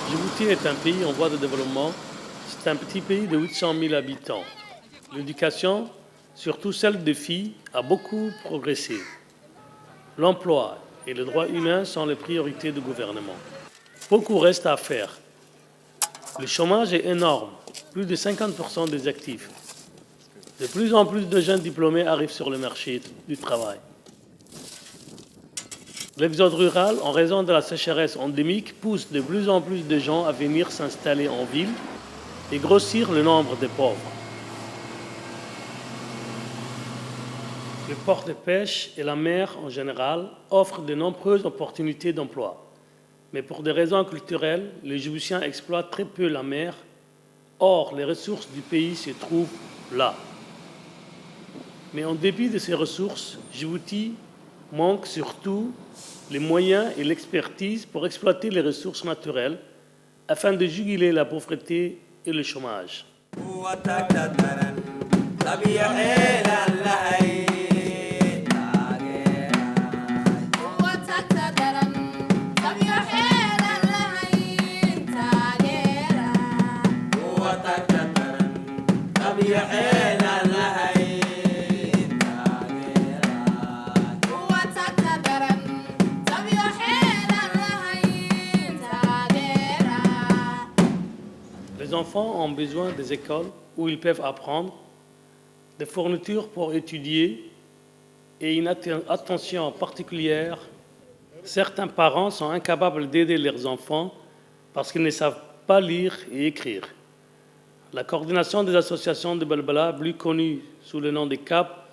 Djibouti est un pays en voie de développement. C'est un petit pays de 800 000 habitants. L'éducation, surtout celle des filles, a beaucoup progressé. L'emploi et les droits humains sont les priorités du gouvernement. Beaucoup reste à faire. Le chômage est énorme, plus de 50% des actifs. De plus en plus de jeunes diplômés arrivent sur le marché du travail. L'exode rural, en raison de la sécheresse endémique, pousse de plus en plus de gens à venir s'installer en ville et grossir le nombre de pauvres. Le port de pêche et la mer en général offrent de nombreuses opportunités d'emploi. Mais pour des raisons culturelles, les Djiboutiens exploitent très peu la mer. Or, les ressources du pays se trouvent là. Mais en dépit de ces ressources, Djibouti manque surtout les moyens et l'expertise pour exploiter les ressources naturelles afin de juguler la pauvreté et le chômage. Les enfants ont besoin des écoles où ils peuvent apprendre, des fournitures pour étudier et une attention particulière. Certains parents sont incapables d'aider leurs enfants parce qu'ils ne savent pas lire et écrire. La coordination des associations de Balbala, plus connue sous le nom de CAP,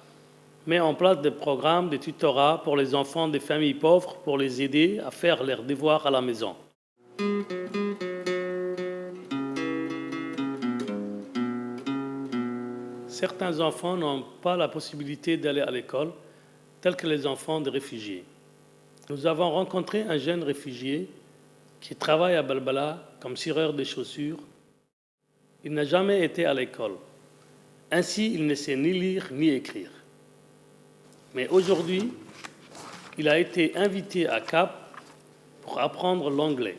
met en place des programmes de tutorat pour les enfants des familles pauvres pour les aider à faire leurs devoirs à la maison. Certains enfants n'ont pas la possibilité d'aller à l'école, tels que les enfants des réfugiés. Nous avons rencontré un jeune réfugié qui travaille à Balbala comme cireur de chaussures. Il n'a jamais été à l'école. Ainsi, il ne sait ni lire ni écrire. Mais aujourd'hui, il a été invité à Cap pour apprendre l'anglais.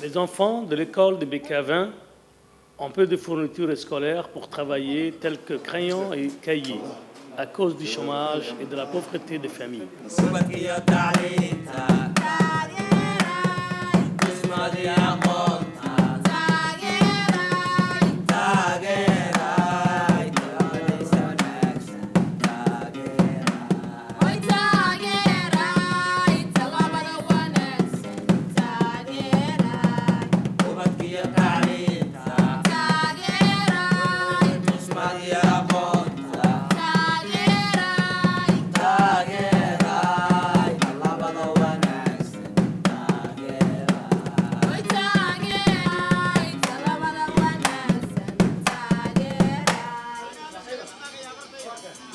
Les enfants de l'école de Bécavin ont peu de fournitures scolaires pour travailler, telles que crayons et cahiers, à cause du chômage et de la pauvreté des familles.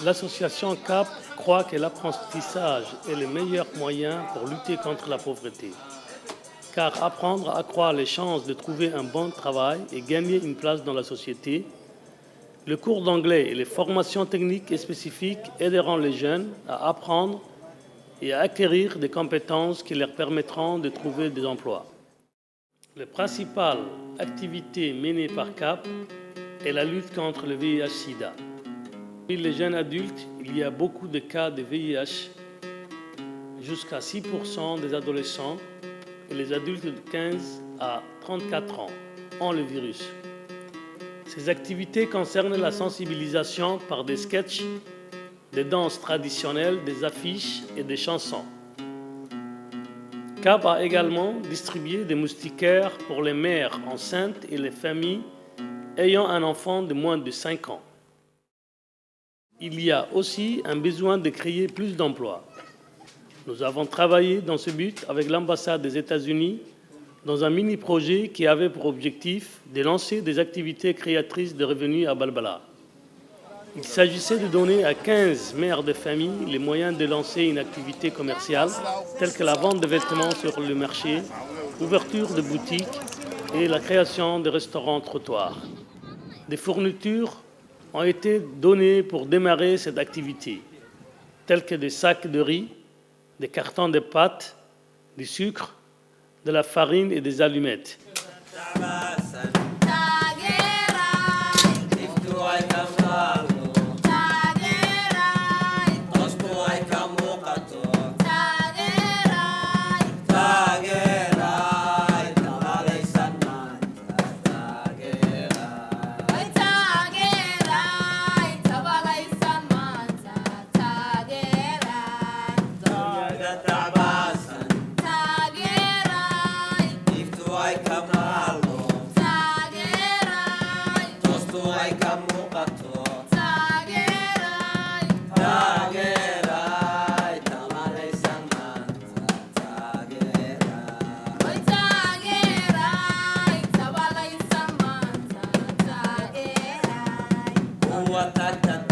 L'association CAP croit que l'apprentissage est le meilleur moyen pour lutter contre la pauvreté, car apprendre accroît les chances de trouver un bon travail et gagner une place dans la société. Le cours d'anglais et les formations techniques et spécifiques aideront les jeunes à apprendre et à acquérir des compétences qui leur permettront de trouver des emplois. La principale activité menée par CAP est la lutte contre le VIH-Sida. Parmi les jeunes adultes, il y a beaucoup de cas de VIH, jusqu'à 6% des adolescents et les adultes de 15 à 34 ans ont le virus. Ces activités concernent la sensibilisation par des sketchs, des danses traditionnelles, des affiches et des chansons. CAP a également distribué des moustiquaires pour les mères enceintes et les familles ayant un enfant de moins de 5 ans. Il y a aussi un besoin de créer plus d'emplois. Nous avons travaillé dans ce but avec l'ambassade des États-Unis dans un mini-projet qui avait pour objectif de lancer des activités créatrices de revenus à Balbala. Il s'agissait de donner à 15 mères de famille les moyens de lancer une activité commerciale telle que la vente de vêtements sur le marché, l'ouverture de boutiques et la création de restaurants trottoirs. des fournitures ont été données pour démarrer cette activité, telles que des sacs de riz, des cartons de pâtes, du sucre, de la farine et des allumettes. What